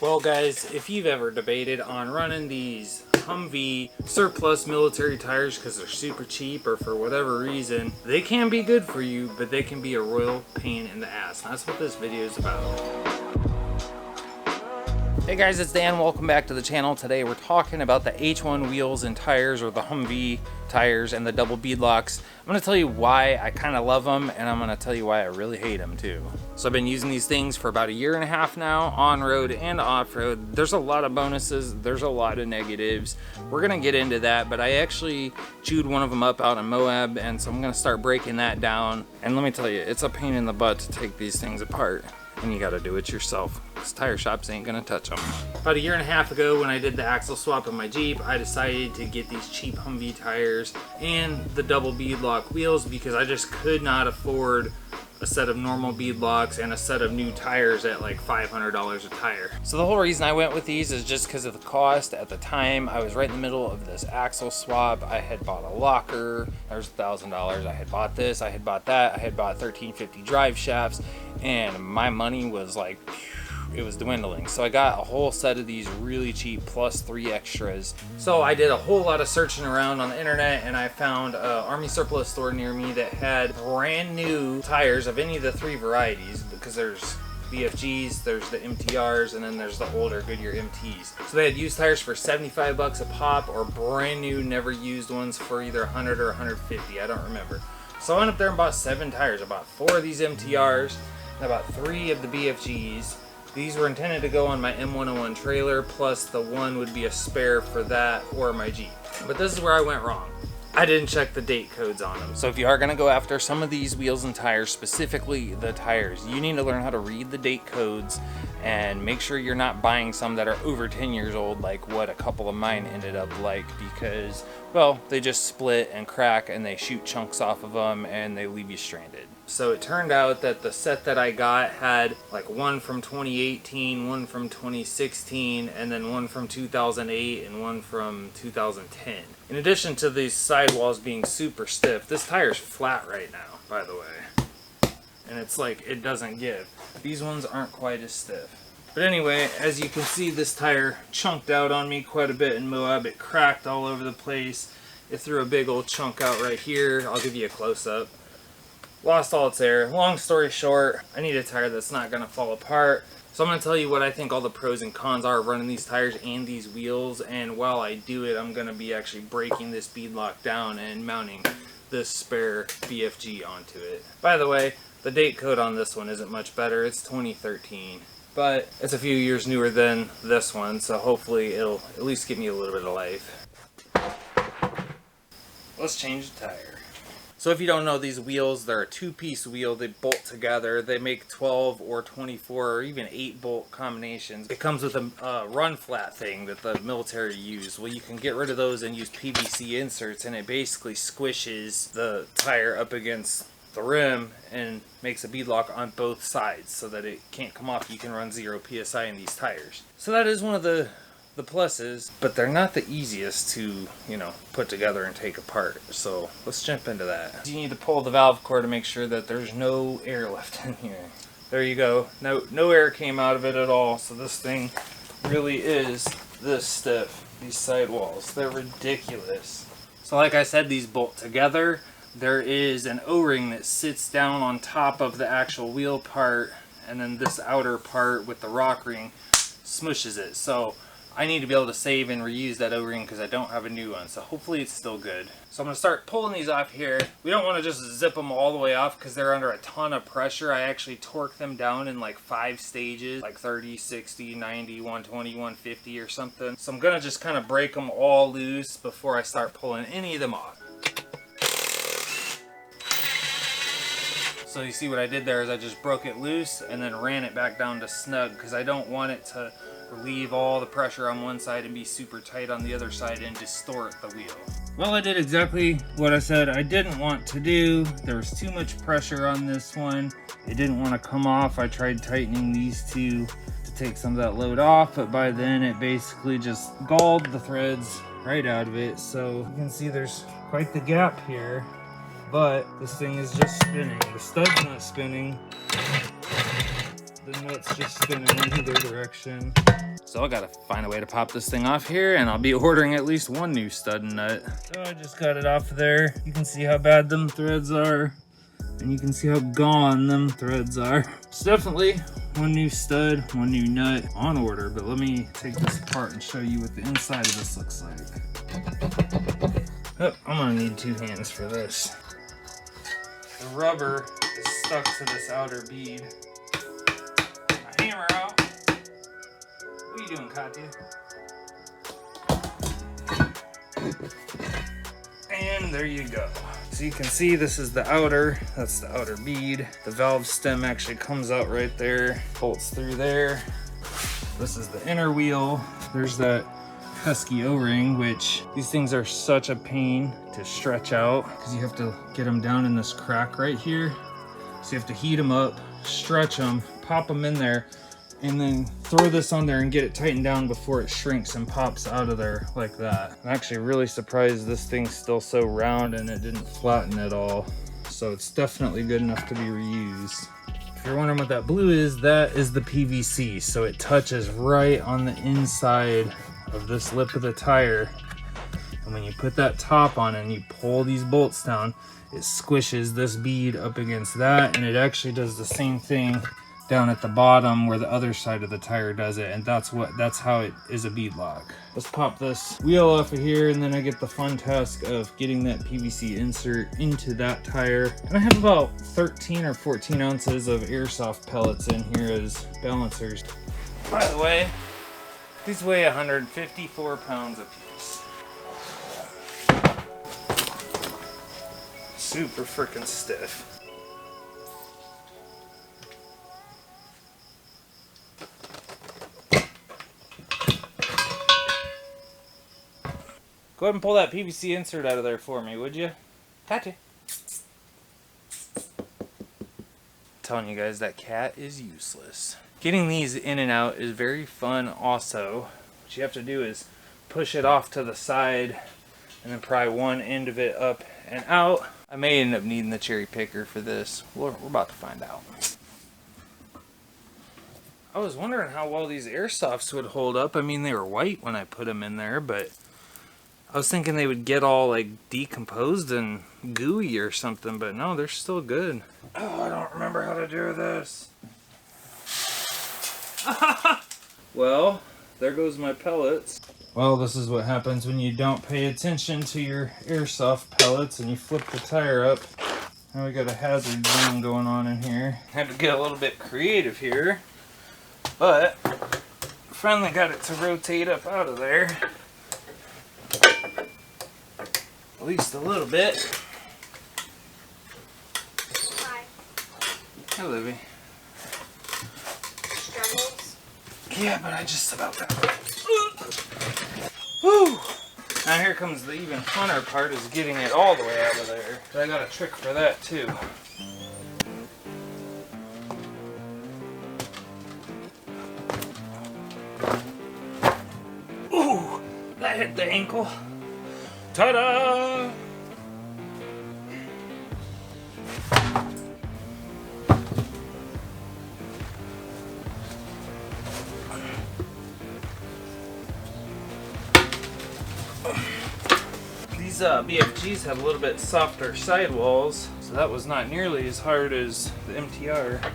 Well guys, if you've ever debated on running these Humvee surplus military tires because they're super cheap or for whatever reason, they can be good for you, but they can be a royal pain in the ass. And that's what this video is about. Hey guys, it's Dan. Welcome back to the channel. Today we're talking about the H1 wheels and tires, or the Humvee tires and the double beadlocks. I'm going to tell you why I kind of love them, and I'm going to tell you why I really hate them too. So I've been using these things for about a year and a half now, on road and off road. There's a lot of bonuses, there's a lot of negatives. We're going to get into that, but I actually chewed one of them up out in Moab, and so I'm going to start breaking that down. And let me tell you, it's a pain in the butt to take these things apart. And you got to do it yourself, because tire shops ain't gonna touch them. About a year and a half ago, when I did the axle swap in my Jeep, I decided to get these cheap Humvee tires and the double beadlock wheels because I just could not afford a set of normal beadlocks and a set of new tires at like $500 a tire. So the whole reason I went with these is just because of the cost. At the time, I was right in the middle of this axle swap. I had bought a locker, there's $1,000. I had bought this, I had bought that, I had bought 1350 drive shafts, and my money was like, it was dwindling. So I got a whole set of these really cheap plus 3 extras. So I did a whole lot of searching around on the internet, and I found an Army surplus store near me that had brand new tires of any of the 3 varieties, because there's BFGs, there's the MTRs, and then there's the older Goodyear MTs. So they had used tires for 75 bucks a pop, or brand new never used ones for either 100 or 150, I don't remember. So I went up there and bought 7 tires. I bought 4 of these MTRs, and I bought 3 of the BFGs. These were intended to go on my M101 trailer, plus the one would be a spare for that or my Jeep. But this is where I went wrong. I didn't check the date codes on them. So if you are going to go after some of these wheels and tires, specifically the tires, you need to learn how to read the date codes and make sure you're not buying some that are over 10 years old, like what a couple of mine ended up like, because, well, they just split and crack and they shoot chunks off of them and they leave you stranded. So it turned out that the set that I got had like one from 2018, one from 2016, and then one from 2008 and one from 2010. In addition to these sidewalls being super stiff, this tire's flat right now, by the way. And it's like, it doesn't give. These ones aren't quite as stiff. But anyway, as you can see, this tire chunked out on me quite a bit in Moab. It cracked all over the place. It threw a big old chunk out right here. I'll give you a close-up. Lost all its air. Long story short, I need a tire that's not going to fall apart. So I'm going to tell you what I think all the pros and cons are of running these tires and these wheels. And while I do it, I'm going to be actually breaking this beadlock down and mounting this spare BFG onto it. By the way, the date code on this one isn't much better. It's 2013. But it's a few years newer than this one, so hopefully it'll at least give me a little bit of life. Let's change the tire. So if you don't know, these wheels, they're a 2-piece wheel. They bolt together. They make 12 or 24 or even 8 bolt combinations. It comes with a run flat thing that the military use. Well, you can get rid of those and use PVC inserts, and it basically squishes the tire up against the rim and makes a beadlock on both sides so that it can't come off. You can run 0 PSI in these tires. So that is one of the pluses, but they're not the easiest to, you know, put together and take apart. So let's jump into that. You need to pull the valve core to make sure that there's no air left in here. There you go. No air came out of it at all. So this thing really is this stiff. These sidewalls, they're ridiculous. So like I said, these bolt together. There is an O-ring that sits down on top of the actual wheel part, and then this outer part with the rock ring smushes it. So I need to be able to save and reuse that O-ring because I don't have a new one, so hopefully it's still good. So I'm going to start pulling these off here. We don't want to just zip them all the way off because they're under a ton of pressure. I actually torque them down in like 5 stages, like 30, 60, 90, 120, 150 or something. So I'm going to just kind of break them all loose before I start pulling any of them off. So you see what I did there is I just broke it loose and then ran it back down to snug because I don't want it to relieve all the pressure on one side and be super tight on the other side and distort the wheel. Well, I did exactly what I said I didn't want to do. There was too much pressure on this one. It didn't want to come off. I tried tightening these two to take some of that load off, but by then it basically just galled the threads right out of it. So you can see there's quite the gap here, but this thing is just spinning. The stud's not spinning. the nuts just spinning in either direction. So I gotta find a way to pop this thing off here, and I'll be ordering at least one new stud and nut. So I just got it off there. You can see how bad them threads are, and you can see how gone them threads are. It's definitely one new stud, one new nut on order, but let me take this apart and show you what the inside of this looks like. Oh, I'm gonna need 2 hands for this. The rubber is stuck to this outer bead. My hammer out. What are you doing, Katya? And there you go. So you can see this is the outer, that's the outer bead. The valve stem actually comes out right there, bolts through there. This is the inner wheel. There's that pesky O-ring, which these things are such a pain to stretch out because you have to get them down in this crack right here. So you have to heat them up, stretch them, pop them in there, and then throw this on there and get it tightened down before it shrinks and pops out of there like that. I'm actually really surprised this thing's still so round and it didn't flatten at all. So it's definitely good enough to be reused. If you're wondering what that blue is, that is the PVC. So it touches right on the inside of this lip of the tire. And when you put that top on and you pull these bolts down, it squishes this bead up against that, and it actually does the same thing down at the bottom where the other side of the tire does it, and that's how it is a bead lock. Let's pop this wheel off of here, and then I get the fun task of getting that PVC insert into that tire. And I have about 13 or 14 ounces of airsoft pellets in here as balancers. By the way, these weigh 154 pounds apiece. Super freaking stiff. Go ahead and pull that PVC insert out of there for me, would you? Katya. Telling you guys, that cat is useless. Getting these in and out is very fun also. What you have to do is push it off to the side and then pry one end of it up and out. I may end up needing the cherry picker for this. We're about to find out. I was wondering how well these airsofts would hold up. I mean, they were white when I put them in there, but I was thinking they would get all like decomposed and gooey or something, but no, they're still good. Oh, I don't remember how to do this. Well, there goes my pellets. Well, this is what happens when you don't pay attention to your airsoft pellets and you flip the tire up. Now we got a hazard zone going on in here. Had to get a little bit creative here, but finally got it to rotate up out of there. At least a little bit. Hi. Hi, Livy. Struggles? Yeah, but I just about got it. Woo! Now here comes the even funner part, is getting it all the way out of there. But I got a trick for that too. Ooh! That hit the ankle. Ta-da! These BFGs have a little bit softer sidewalls, so that was not nearly as hard as the MTR.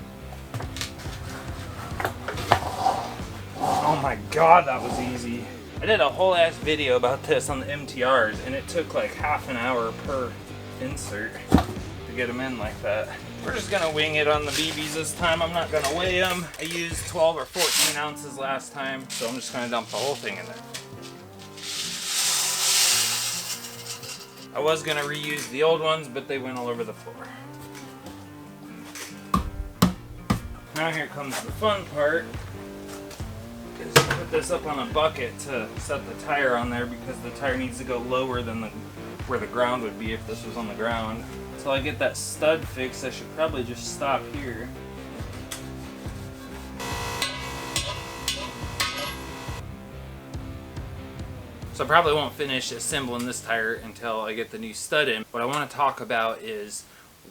Oh my god, that was easy. I did a whole ass video about this on the MTRs, and it took like half an hour per insert to get them in like that. We're just gonna wing it on the BBs this time. I'm not gonna weigh them. I used 12 or 14 ounces last time, so I'm just gonna dump the whole thing in there. I was gonna reuse the old ones, but they went all over the floor. Now here comes the fun part. Is put this up on a bucket to set the tire on there, because the tire needs to go lower than where the ground would be if this was on the ground. Until I get that stud fixed, I should probably just stop here. So I probably won't finish assembling this tire until I get the new stud in. What I want to talk about is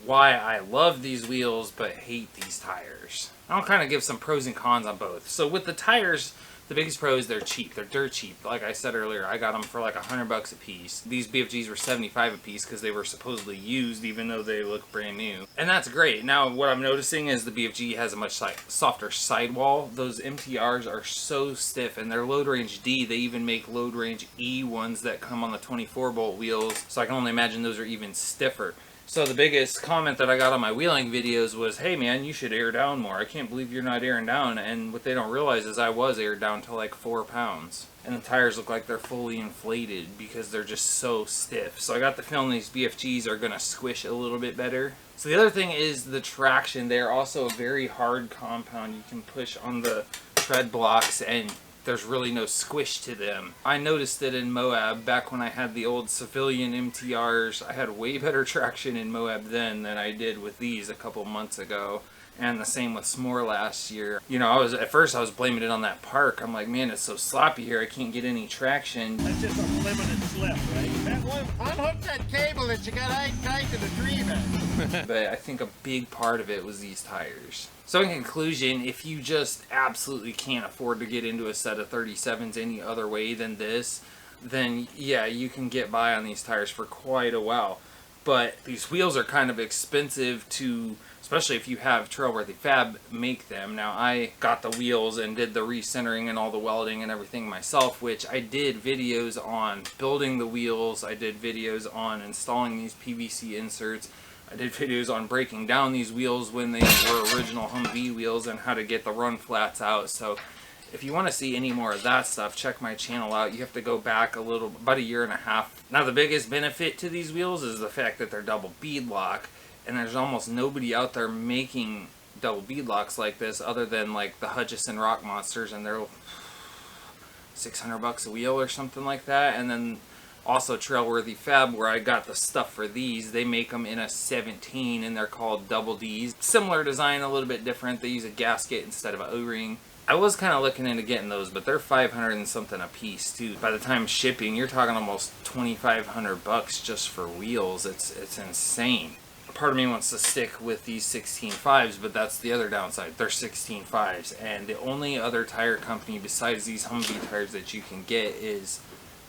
why I love these wheels but hate these tires. I'll kind of give some pros and cons on both. So with the tires, the biggest pro is they're cheap. They're dirt cheap. Like I said earlier, I got them for like $100 a piece. These BFGs were $75 a piece because they were supposedly used, even though they look brand new. And that's great. Now what I'm noticing is the BFG has a much softer sidewall. Those MTRs are so stiff, and they're load range D. They even make load range E ones that come on the 24-bolt wheels. So I can only imagine those are even stiffer. So the biggest comment that I got on my wheeling videos was, hey man, you should air down more. I can't believe you're not airing down. And what they don't realize is I was aired down to like 4 pounds. And the tires look like they're fully inflated because they're just so stiff. So I got the feeling these BFGs are going to squish a little bit better. So the other thing is the traction. They're also a very hard compound. You can push on the tread blocks and there's really no squish to them. I noticed it in Moab back when I had the old civilian MTRs. I had way better traction in Moab then than I did with these a couple months ago. And the same with S'more last year. You know, at first I was blaming it on that park. I'm like, man, it's so sloppy here. I can't get any traction. That's just a limited slip, right? That one, unhook that cable that you got tied to the tree then. But I think a big part of it was these tires. So in conclusion, if you just absolutely can't afford to get into a set of 37s any other way than this, then yeah, you can get by on these tires for quite a while. But these wheels are kind of expensive to, especially if you have Trailworthy Fab make them. Now I got the wheels and did the recentering and all the welding and everything myself, which I did videos on building the wheels. I did videos on installing these PVC inserts. I did videos on breaking down these wheels when they were original Humvee wheels and how to get the run flats out. So if you want to see any more of that stuff, check my channel out. You have to go back about a year and a half. Now the biggest benefit to these wheels is the fact that they're double beadlock, and there's almost nobody out there making double beadlocks like this other than like the Hutchison Rock Monsters, and they're $600 a wheel or something like that. And then also Trailworthy Fab, where I got the stuff for these, they make them in a 17 and they're called double Ds. Similar design, a little bit different. They use a gasket instead of an O-ring. I was kind of looking into getting those, but they're 500 and something a piece too. By the time shipping, you're talking almost 2,500 bucks just for wheels. It's insane. Part of me wants to stick with these 16.5s, but that's the other downside. They're 16.5s, and the only other tire company besides these Humvee tires that you can get is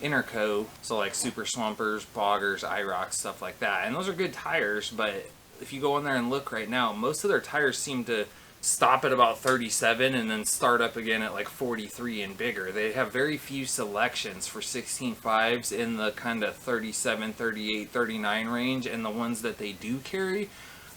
Interco, so like Super Swampers, Boggers, IROC, stuff like that. And those are good tires, but if you go in there and look right now, most of their tires seem to stop at about 37 and then start up again at like 43 and bigger. They have very few selections for 16.5s in the kind of 37, 38, 39 range, and the ones that they do carry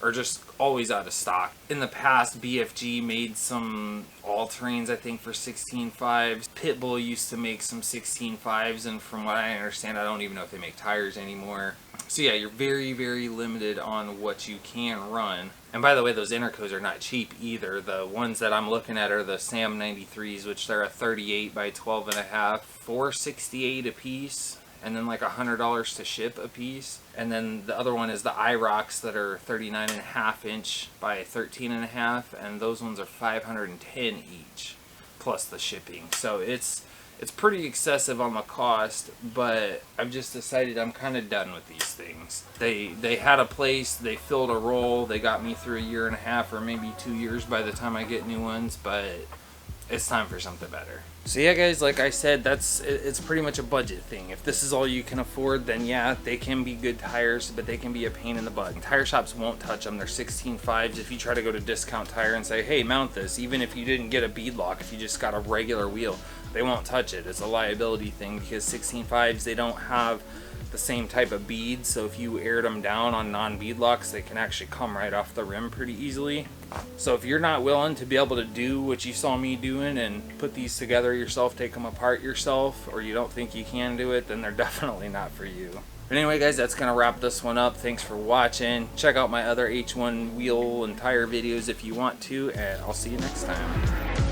are just always out of stock. In the past, BFG made some all-terrains, I think, for 16.5s. Pitbull used to make some 16.5s, and from what I understand, I don't even know if they make tires anymore. So yeah, you're very, very limited on what you can run. And by the way, those Intercos are not cheap either. The ones that I'm looking at are the Sam 93s, which they're a 38 by 12.5, $468 a piece, and then like $100 to ship a piece. And then the other one is the IROCs that are 39.5 inch by 13.5, and those ones are $510 each, plus the shipping. So it's pretty excessive on the cost, but I've just decided I'm kind of done with these things. They had a place, they filled a role, they got me through a year and a half or maybe 2 years by the time I get new ones, but it's time for something better. So yeah guys, like I said, it's pretty much a budget thing. If this is all you can afford, then yeah, they can be good tires, but they can be a pain in the butt. Tire shops won't touch them. They're 16.5s. If you try to go to Discount Tire and say, hey, mount this, even if you didn't get a beadlock, if you just got a regular wheel, they won't touch it. It's a liability thing because 16.5s, they don't have the same type of beads, so if you aired them down on non-beadlocks, they can actually come right off the rim pretty easily. So if you're not willing to be able to do what you saw me doing and put these together yourself, take them apart yourself, or you don't think you can do it, then they're definitely not for you. But anyway guys, that's going to wrap this one up. Thanks for watching. Check out my other H1 wheel and tire videos if you want to, and I'll see you next time.